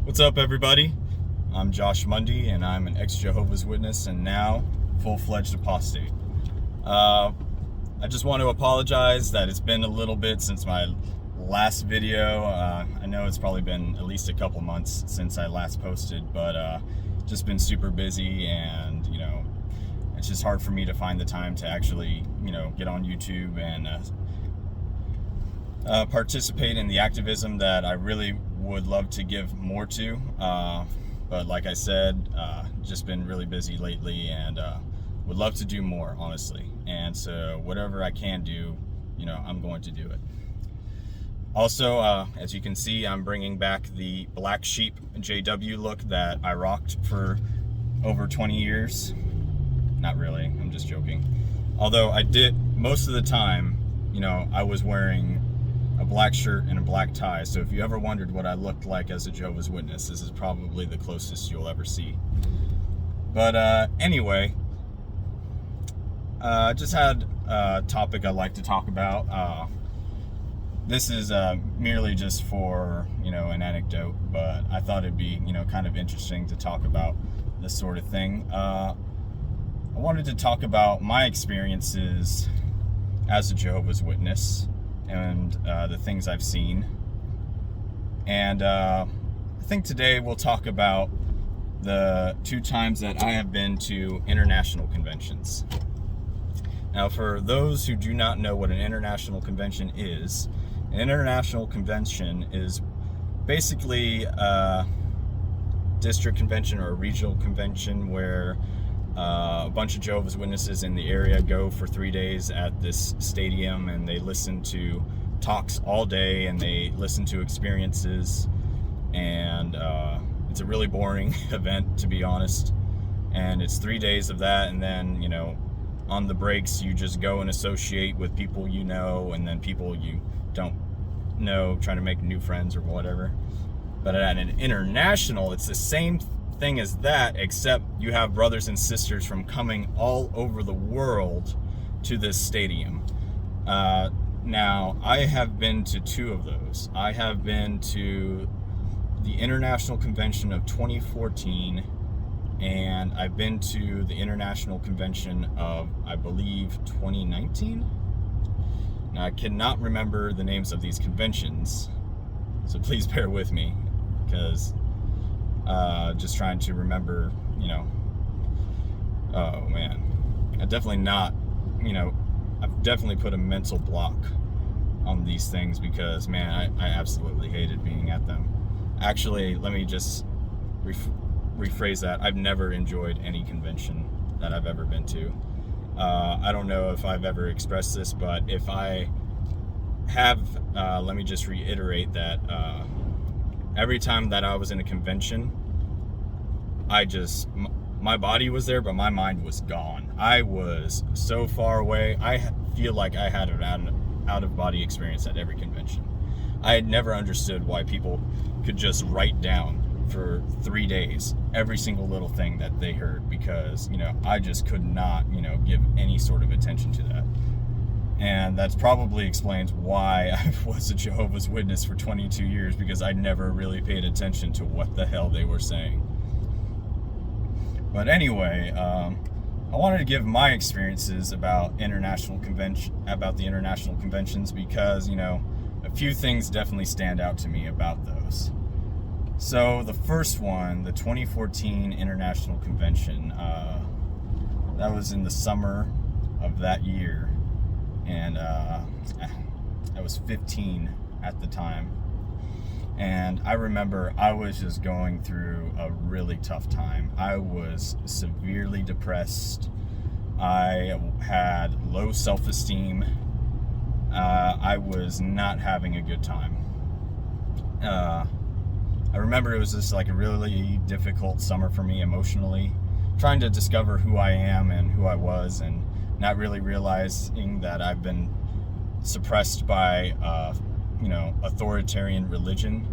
What's up, everybody? I'm Josh Mundy, and I'm an ex-Jehovah's Witness and now full-fledged apostate. I just want to apologize that it's been a little bit since my last video. I know it's probably been at least a couple months since I last posted, but just been super busy, and it's just hard for me to find the time to actually get on YouTube and participate in the activism that I really would love to give more to, but like I said, just been really busy lately, and would love to do more, honestly. And so whatever I can do, I'm going to do it. Also, as you can see, I'm bringing back the black sheep JW look that I rocked for over 20 years. Not really, I'm just joking. Although I did, most of the time, I was wearing a black shirt and a black tie, so if you ever wondered what I looked like as a Jehovah's Witness, this is probably the closest you'll ever see. But anyway, I just had a topic I'd like to talk about. This is merely just for an anecdote, but I thought it'd be kind of interesting to talk about this sort of thing. I wanted to talk about my experiences as a Jehovah's Witness and the things I've seen. And I think today we'll talk about the 2 times that I have been to international conventions. Now, for those who do not know what an international convention is, an international convention is basically a district convention or a regional convention where a bunch of Jehovah's Witnesses in the area go for 3 days at this stadium, and they listen to talks all day, and they listen to experiences, and it's a really boring event, to be honest. And it's 3 days of that, and then on the breaks you just go and associate with people and then people you don't know, trying to make new friends or whatever. But at an international, it's the same thing as that, except you have brothers and sisters from coming all over the world to this stadium. Now, I have been to 2 of those. I have been to the International Convention of 2014, and I've been to the International Convention of, I believe, 2019. Now, I cannot remember the names of these conventions, so please bear with me, because just trying to remember, oh man, I've definitely put a mental block on these things, because man, I absolutely hated being at them. Actually, let me just rephrase that. I've never enjoyed any convention that I've ever been to. I don't know if I've ever expressed this, but if I have, let me just reiterate that every time that I was in a convention, my body was there, but my mind was gone. I was so far away. I feel like I had an out-of-body experience at every convention. I had never understood why people could just write down for 3 days every single little thing that they heard, because I just could not give any sort of attention to that. And that's probably explains why I was a Jehovah's Witness for 22 years, because I never really paid attention to what the hell they were saying. But anyway, I wanted to give my experiences about the international conventions, because a few things definitely stand out to me about those. So the first one, the 2014 International Convention, that was in the summer of that year, and I was 15 at the time. And I remember I was just going through a really tough time. I was severely depressed. I had low self-esteem. I was not having a good time. I remember it was just like a really difficult summer for me emotionally, trying to discover who I am and who I was, and not really realizing that I've been suppressed by authoritarian religion.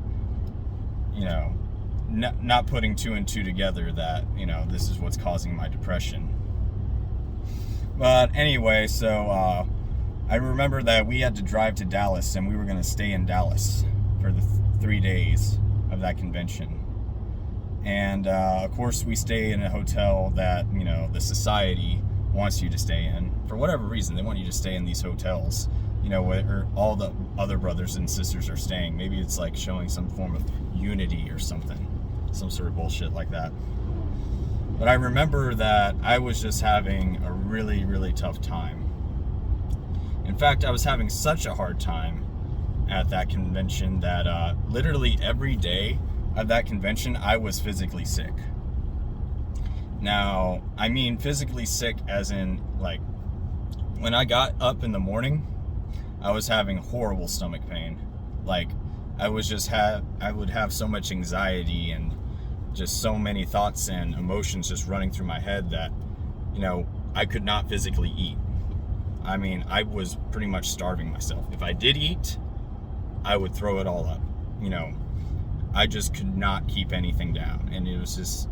Not putting 2 and 2 together that this is what's causing my depression. But anyway, so I remember that we had to drive to Dallas, and we were going to stay in Dallas for the 3 days of that convention. And of course, we stay in a hotel that, you know, the society wants you to stay in. For whatever reason, they want you to stay in these hotels, you know, where all the other brothers and sisters are staying. Maybe it's like showing some form of unity or something, some sort of bullshit like that. But I remember that I was just having a really, really tough time. In fact, I was having such a hard time at that convention that literally every day of that convention, I was physically sick. Now, I mean physically sick as in, like, when I got up in the morning, I was having horrible stomach pain. Like, I would have so much anxiety and just so many thoughts and emotions just running through my head that, you know, I could not physically eat. I mean, I was pretty much starving myself. If I did eat, I would throw it all up. You know, I just could not keep anything down. And it was just,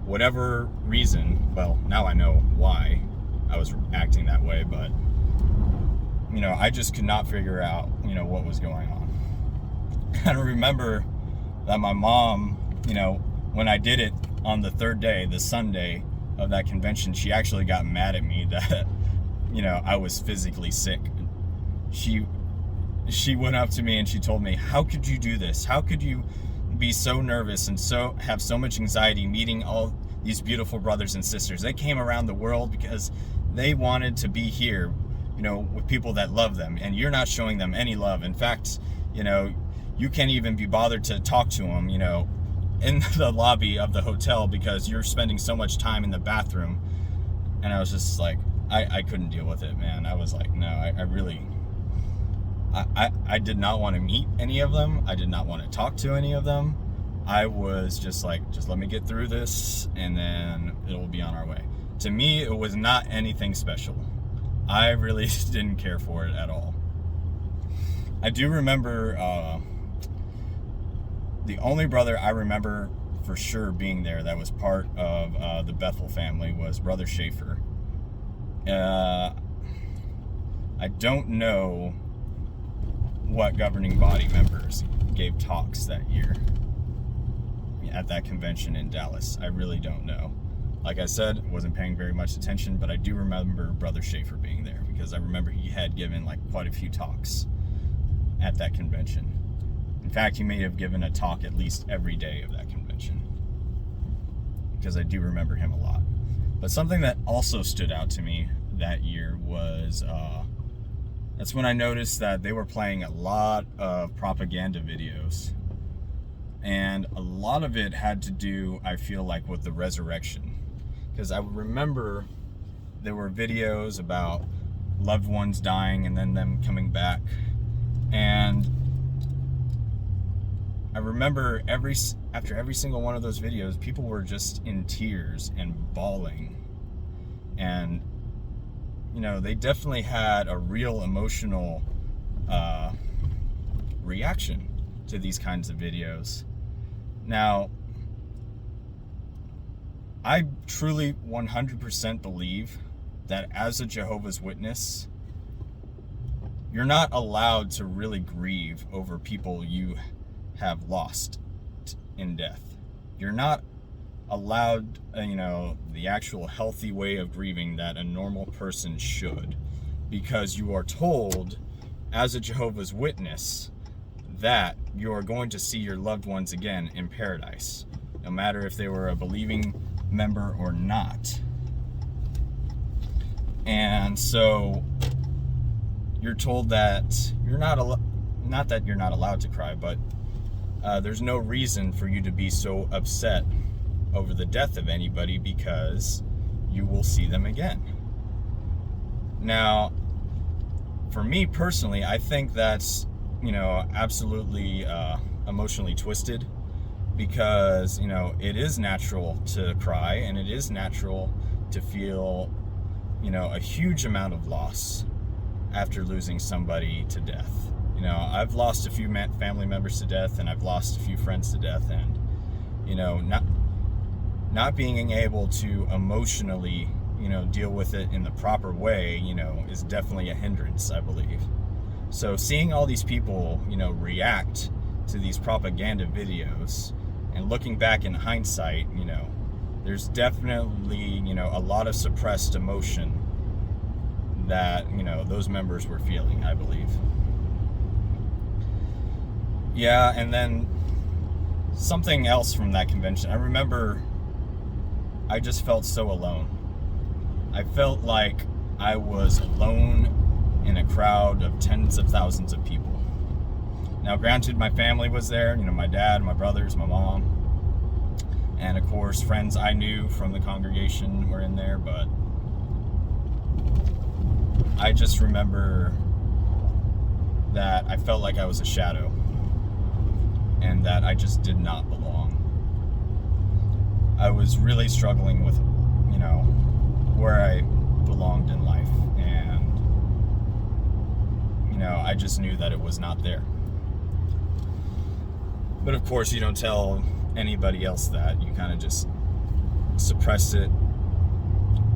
whatever reason, well, now I know why I was acting that way, but, you know, I just could not figure out, you know, what was going on. I remember that my mom, you know, when I did it on the third day, the Sunday of that convention, she actually got mad at me that, you know, I was physically sick. She went up to me and she told me, "How could you do this? How could you be so nervous and have so much anxiety meeting all these beautiful brothers and sisters? They came around the world because they wanted to be here, you know, with people that love them, and you're not showing them any love. In fact, you know, you can't even be bothered to talk to them, you know, in the lobby of the hotel because you're spending so much time in the bathroom." And I was just like, I couldn't deal with it, man. I was like, no, I did not want to meet any of them. I did not want to talk to any of them. I was just like, just let me get through this and then it'll be on our way. To me, it was not anything special. I really didn't care for it at all. I do remember, the only brother I remember for sure being there that was part of the Bethel family was Brother Schaefer. I don't know what governing body members gave talks that year at that convention in Dallas. I really don't know. Like I said, wasn't paying very much attention, but I do remember Brother Schaefer being there because I remember he had given like quite a few talks at that convention. In fact, he may have given a talk at least every day of that convention because I do remember him a lot. But something that also stood out to me that year was that's when I noticed that they were playing a lot of propaganda videos. And a lot of it had to do, I feel like, with the resurrection. Because I remember there were videos about loved ones dying and then them coming back. And I remember after every single one of those videos, people were just in tears and bawling. And, you know, they definitely had a real emotional reaction to these kinds of videos. Now, I truly 100% believe that as a Jehovah's Witness, you're not allowed to really grieve over people you have lost in death. You're not allowed, you know, the actual healthy way of grieving that a normal person should, because you are told as a Jehovah's Witness that you are going to see your loved ones again in paradise, no matter if they were a believing member or not. And so you're told that you're not that you're not allowed to cry, but there's no reason for you to be so upset over the death of anybody because you will see them again. Now, for me personally, I think that's, you know, absolutely emotionally twisted, because, you know, it is natural to cry and it is natural to feel, you know, a huge amount of loss after losing somebody to death. You know, I've lost a few family members to death, and I've lost a few friends to death, and, you know, not being able to emotionally, you know, deal with it in the proper way, you know, is definitely a hindrance, I believe. So seeing all these people, you know, react to these propaganda videos And looking back in hindsight, there's definitely, a lot of suppressed emotion that, those members were feeling, I believe. Yeah, and then something else from that convention. I remember I just felt so alone. I felt like I was alone in a crowd of tens of thousands of people. Now, granted, my family was there, my dad, my brothers, my mom, and of course, friends I knew from the congregation were in there, but I just remember that I felt like I was a shadow and that I just did not belong. I was really struggling with, where I belonged in life, and, I just knew that it was not there. But of course, you don't tell anybody else that. You kind of just suppress it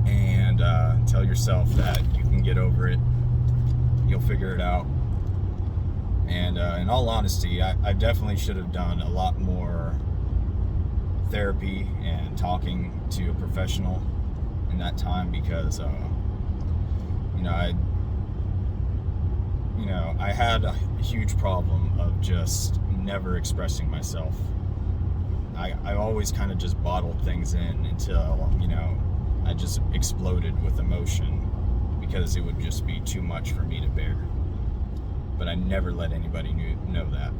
and tell yourself that you can get over it. You'll figure it out. And in all honesty, I definitely should have done a lot more therapy and talking to a professional in that time, because I had a huge problem of just never expressing myself. I always kind of just bottled things in until I just exploded with emotion, because it would just be too much for me to bear. But I never let anybody know that.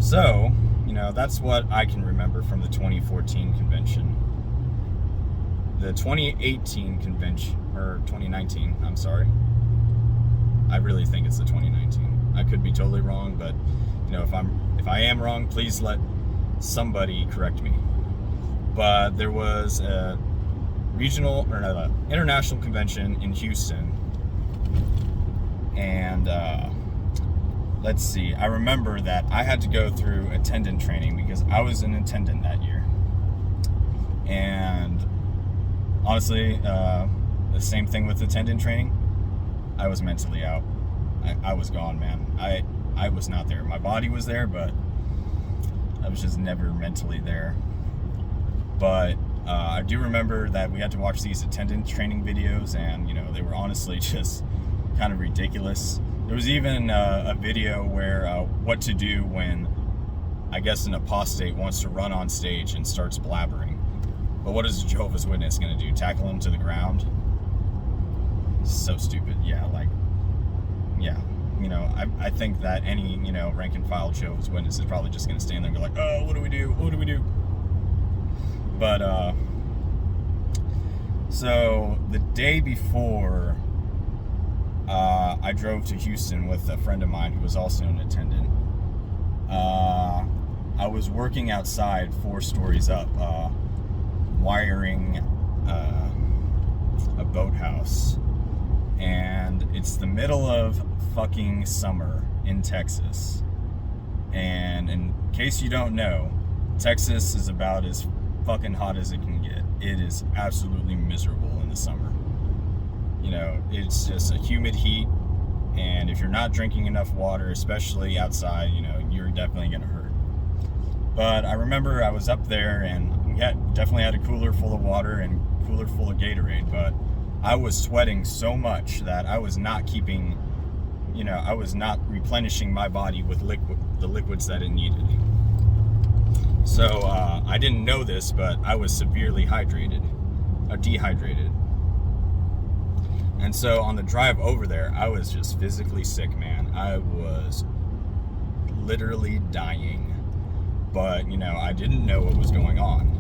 So, that's what I can remember from the 2014 convention. The 2018 convention, or 2019, I'm sorry. I really think it's the 2019. I could be totally wrong, but if I am wrong, please let somebody correct me. But there was a international convention in Houston, and let's see, I remember that I had to go through attendant training because I was an attendant that year. And honestly, the same thing with attendant training. I was mentally out. I was gone, man. I was not there. My body was there, but I was just never mentally there. But I do remember that we had to watch these attendant training videos, and they were honestly just kind of ridiculous. There was even a video where what to do when, I guess, an apostate wants to run on stage and starts blabbering. But what is a Jehovah's Witness going to do? Tackle him to the ground? So stupid. I think that any, rank and file Jehovah's Witness is probably just going to stand there and go like, oh, what do we do? What do we do? But, so the day before, I drove to Houston with a friend of mine who was also an attendant. I was working outside 4 stories up, wiring a boathouse. And it's the middle of fucking summer in Texas. And in case you don't know, Texas is about as fucking hot as it can get. It is absolutely miserable in the summer. It's just a humid heat, and if you're not drinking enough water, especially outside, you're definitely gonna hurt. But I remember I was up there, and we definitely had a cooler full of water and cooler full of Gatorade, but I was sweating so much that I was not keeping, I was not replenishing my body with the liquids that it needed. So I didn't know this, but I was severely dehydrated. And so on the drive over there, I was just physically sick, man. I was literally dying. But, I didn't know what was going on.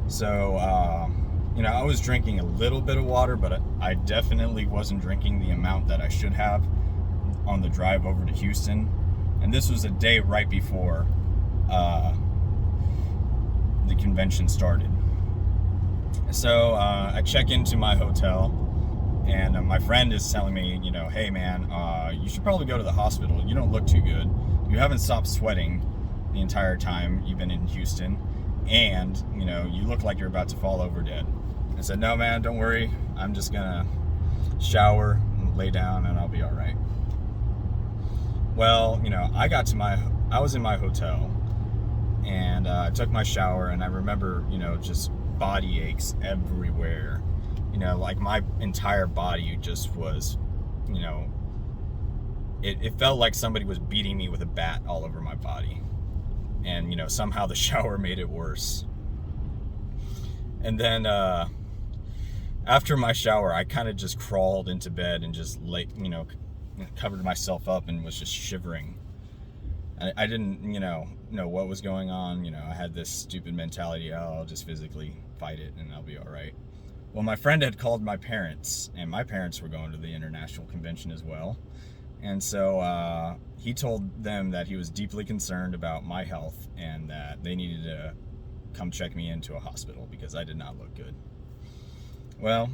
So, I was drinking a little bit of water, but I definitely wasn't drinking the amount that I should have on the drive over to Houston. And this was a day right before the convention started. So I check into my hotel, and my friend is telling me, hey man, you should probably go to the hospital. You don't look too good. You haven't stopped sweating the entire time you've been in Houston, and you look like you're about to fall over dead. I said, no man, don't worry, I'm just gonna shower and lay down and I'll be all right. Well, I got to my I was in my hotel, and I took my shower, and I remember, just body aches everywhere. Like my entire body just was, it felt like somebody was beating me with a bat all over my body. And, somehow the shower made it worse. And then after my shower, I kind of just crawled into bed and just covered myself up and was just shivering. I didn't, know what was going on. I had this stupid mentality, I'll just physically fight it and I'll be all right. Well, my friend had called my parents, and my parents were going to the international convention as well. And so he told them that he was deeply concerned about my health and that they needed to come check me into a hospital because I did not look good. Well,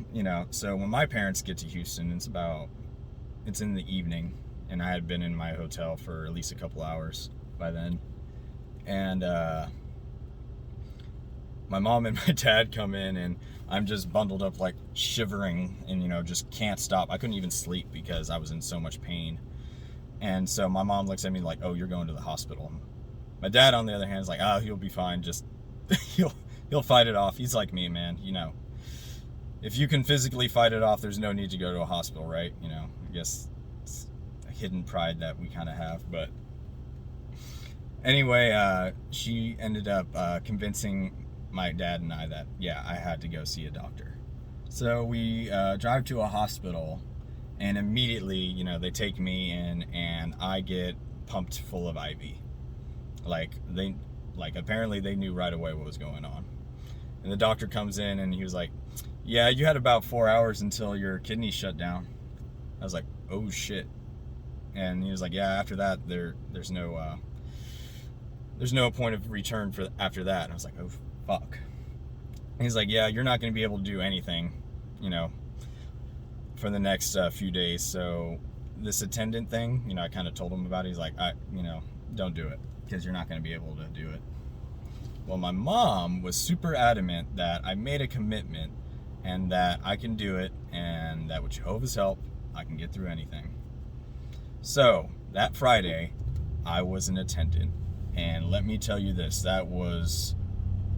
so when my parents get to Houston, it's in the evening, and I had been in my hotel for at least a couple hours by then. And my mom and my dad come in, and I'm just bundled up, like shivering, and just can't stop. I couldn't even sleep because I was in so much pain. And so my mom looks at me like, "Oh, you're going to the hospital." My dad, on the other hand, is like, "Oh, he'll be fine. Just he'll fight it off. He's like me, man. If you can physically fight it off, there's no need to go to a hospital, right?" I guess it's a hidden pride that we kind of have. But anyway, she ended up convincing my dad and I that, yeah, I had to go see a doctor. So we drive to a hospital, and immediately, they take me in, and I get pumped full of IV. Apparently they knew right away what was going on. And the doctor comes in, and he was like, "Yeah, you had about 4 hours until your kidneys shut down." I was like, "Oh shit." And he was like, "Yeah, after that, there's no point of return for after that." And I was like, "Oh fuck." And he's like, "Yeah, you're not going to be able to do anything, for the next few days. So this attendant thing, I kind of told him about it. He's like, don't do it because you're not going to be able to do it." Well, my mom was super adamant that I made a commitment and that I can do it, and that with Jehovah's help, I can get through anything. So that Friday, I was an attendant, and let me tell you this, that was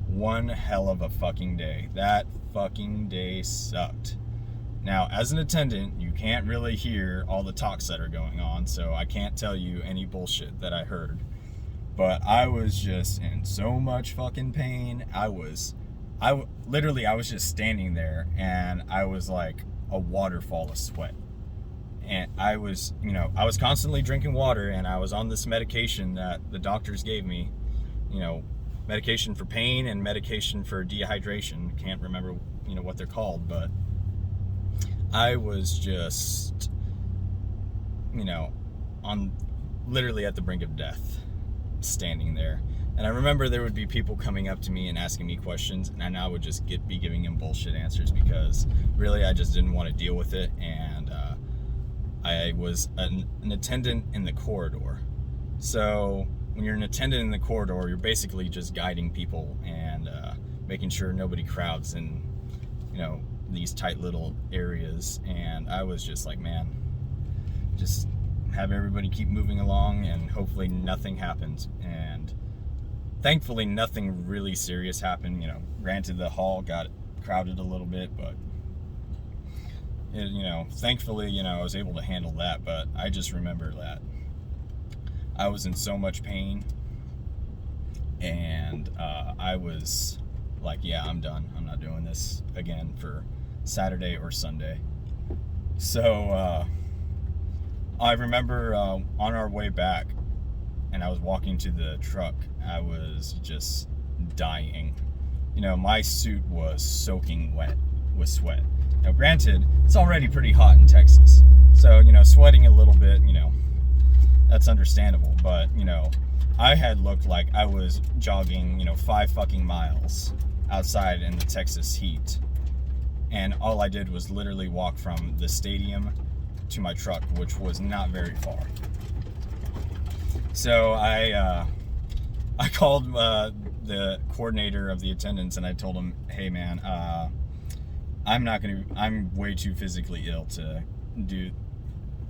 one hell of a fucking day. That fucking day sucked. Now, as an attendant, you can't really hear all the talks that are going on, so I can't tell you any bullshit that I heard. But I was just in so much fucking pain. I was just standing there, and I was like a waterfall of sweat. And I was constantly drinking water, and I was on this medication that the doctors gave me, medication for pain and medication for dehydration. Can't remember, what they're called, but I was just, literally at the brink of death, standing there. And I remember there would be people coming up to me and asking me questions, and I would just be giving them bullshit answers because really I just didn't want to deal with it. And I was an attendant in the corridor. So when you're an attendant in the corridor, you're basically just guiding people and making sure nobody crowds in, these tight little areas. And I was just like, man, just have everybody keep moving along and hopefully nothing happens. And thankfully nothing really serious happened. Granted, the hall got crowded a little bit, but thankfully, I was able to handle that. But I just remember that I was in so much pain, and I was like, yeah, I'm done. I'm not doing this again for Saturday or Sunday. So I remember on our way back, and I was walking to the truck, I was just dying. My suit was soaking wet with sweat. Now, granted, it's already pretty hot in Texas, so, sweating a little bit, that's understandable. But, I had looked like I was jogging, 5 fucking miles outside in the Texas heat. And all I did was literally walk from the stadium to my truck, which was not very far. So I called the coordinator of the attendance, and I told him, "Hey man, I'm way too physically ill to do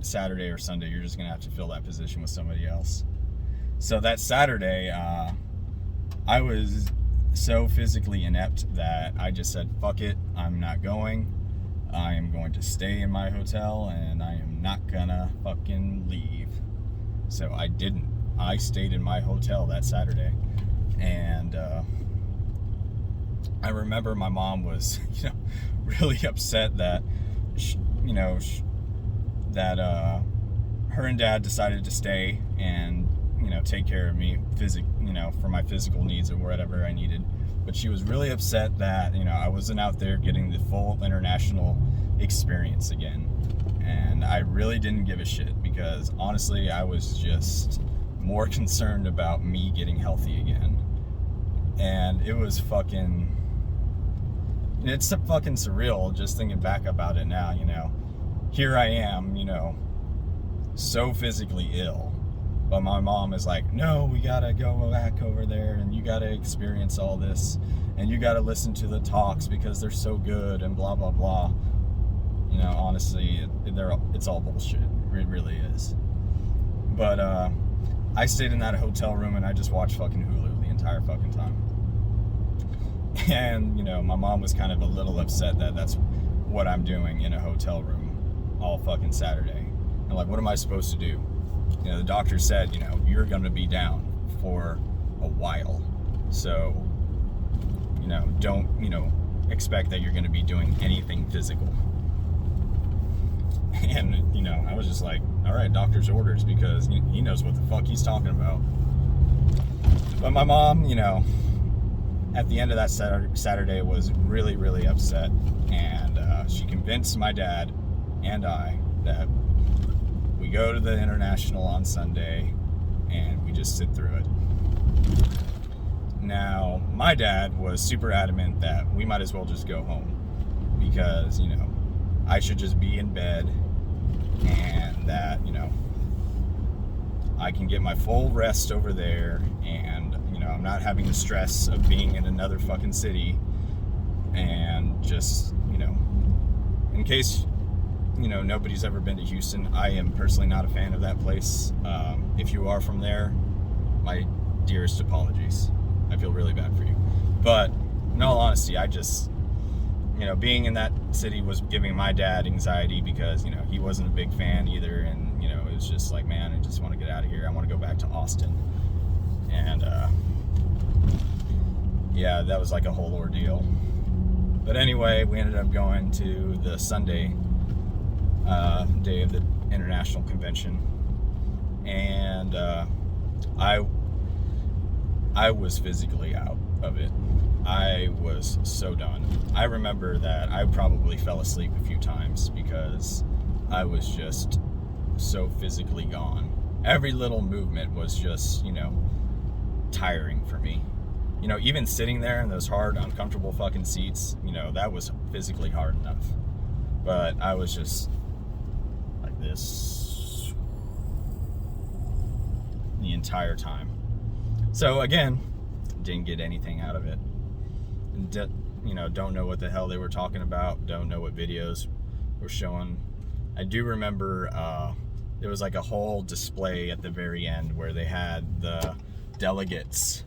Saturday or Sunday. You're just gonna have to fill that position with somebody else." So that Saturday, I was so physically inept that I just said, fuck it, I'm not going. I am going to stay in my hotel and I am not gonna fucking leave. So I didn't. I stayed in my hotel that Saturday. And I remember my mom was, really upset that, that her and dad decided to stay and, take care of me for my physical needs or whatever I needed. But she was really upset that, I wasn't out there getting the full international experience again. And I really didn't give a shit because honestly, I was just more concerned about me getting healthy again. And it was it's fucking surreal just thinking back about it now, Here I am, so physically ill. But my mom is like, no, we gotta go back over there and you gotta experience all this and you gotta listen to the talks because they're so good and blah, blah, blah. Honestly, it's all bullshit. It really is. But I stayed in that hotel room and I just watched fucking Hulu the entire fucking time. And, my mom was kind of a little upset that that's what I'm doing in a hotel room all fucking Saturday. And like, what am I supposed to do? The doctor said, you're going to be down for a while. So, don't, expect that you're going to be doing anything physical. And, I was just like, all right, doctor's orders, because he knows what the fuck he's talking about. But my mom, at the end of that Saturday was really, really upset. And she convinced my dad and I that we go to the international on Sunday and we just sit through it. Now, my dad was super adamant that we might as well just go home because, I should just be in bed and that, I can get my full rest over there and, I'm not having the stress of being in another fucking city and just, in case nobody's ever been to Houston. I am personally not a fan of that place. If you are from there, my dearest apologies. I feel really bad for you. But in all honesty, I just, being in that city was giving my dad anxiety because, he wasn't a big fan either. And, it was just like, man, I just want to get out of here. I want to go back to Austin. And, yeah, that was like a whole ordeal. But anyway, we ended up going to the Sunday day of the international convention, and I was physically out of it. I was so done. I remember that I probably fell asleep a few times because I was just so physically gone. Every little movement was just, tiring for me. Even sitting there in those hard, uncomfortable fucking seats, that was physically hard enough. But I was just like this the entire time. So again, didn't get anything out of it. Don't know what the hell they were talking about. Don't know what videos were showing. I do remember there was like a whole display at the very end where they had the delegates,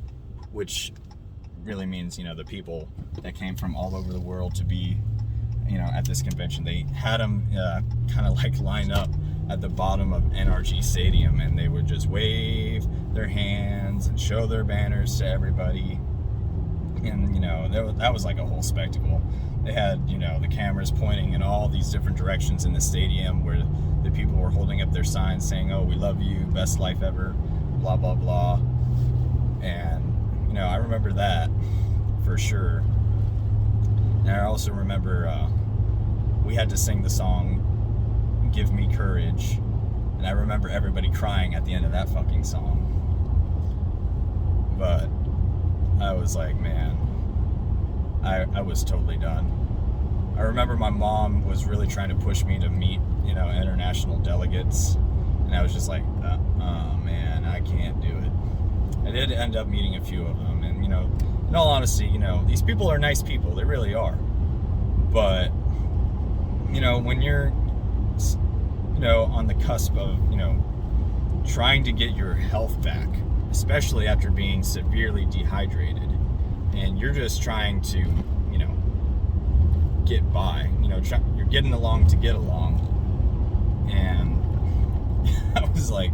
which really means, the people that came from all over the world to be, at this convention. They had them kind of like line up at the bottom of NRG Stadium, and they would just wave their hands and show their banners to everybody. And, that was like a whole spectacle. They had, the cameras pointing in all these different directions in the stadium where the people were holding up their signs saying, oh, we love you, best life ever, blah, blah, blah. And, I remember that for sure. And I also remember we had to sing the song, Give Me Courage. And I remember everybody crying at the end of that fucking song. But I was like, man, I was totally done. I remember my mom was really trying to push me to meet, international delegates. And I was just like, oh man, I can't do it. I did end up meeting a few of them. And, in all honesty, these people are nice people. They really are. But, when you're, on the cusp of, trying to get your health back, especially after being severely dehydrated, and you're just trying to, get by. You're getting along to get along, and I was like,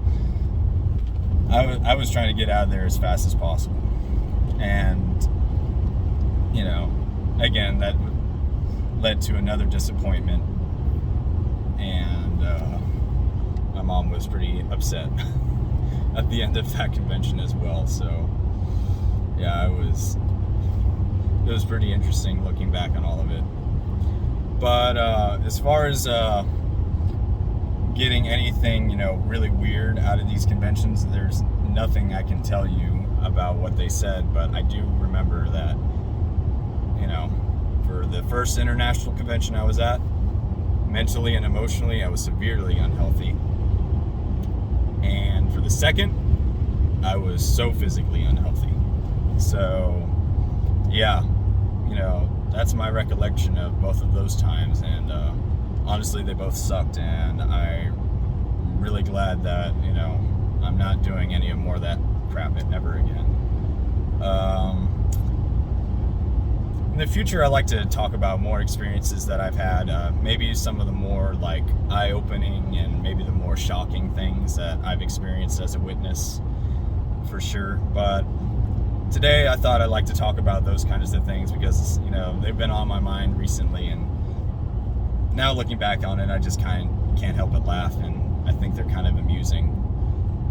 I was trying to get out of there as fast as possible, and again, that led to another disappointment, and my mom was pretty upset at the end of that convention as well. So yeah, it was pretty interesting looking back on all of it. But as far as getting anything really weird out of these conventions, there's nothing I can tell you about what they said, but I do remember that for the first international convention I was at, mentally and emotionally I was severely unhealthy, and for the second I was so physically unhealthy. So yeah, that's my recollection of both of those times, and honestly they both sucked, and I'm really glad that I'm not doing any more of that crap ever again. In the future, I like to talk about more experiences that I've had, maybe some of the more like eye-opening and maybe the more shocking things that I've experienced as a witness, for sure. But today I thought I'd like to talk about those kinds of things because they've been on my mind recently, and now looking back on it, I just can't help but laugh, and I think they're kind of amusing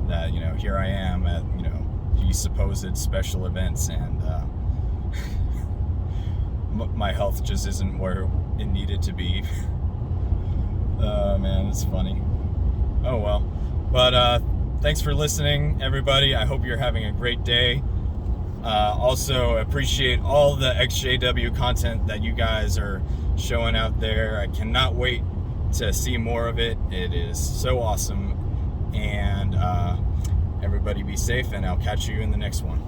that here I am at these supposed special events, and my health just isn't where it needed to be. Man, it's funny. Oh well. But thanks for listening, everybody. I hope you're having a great day. Also appreciate all the XJW content that you guys are showing out there. I cannot wait to see more of it. It is so awesome. And everybody be safe, and I'll catch you in the next one.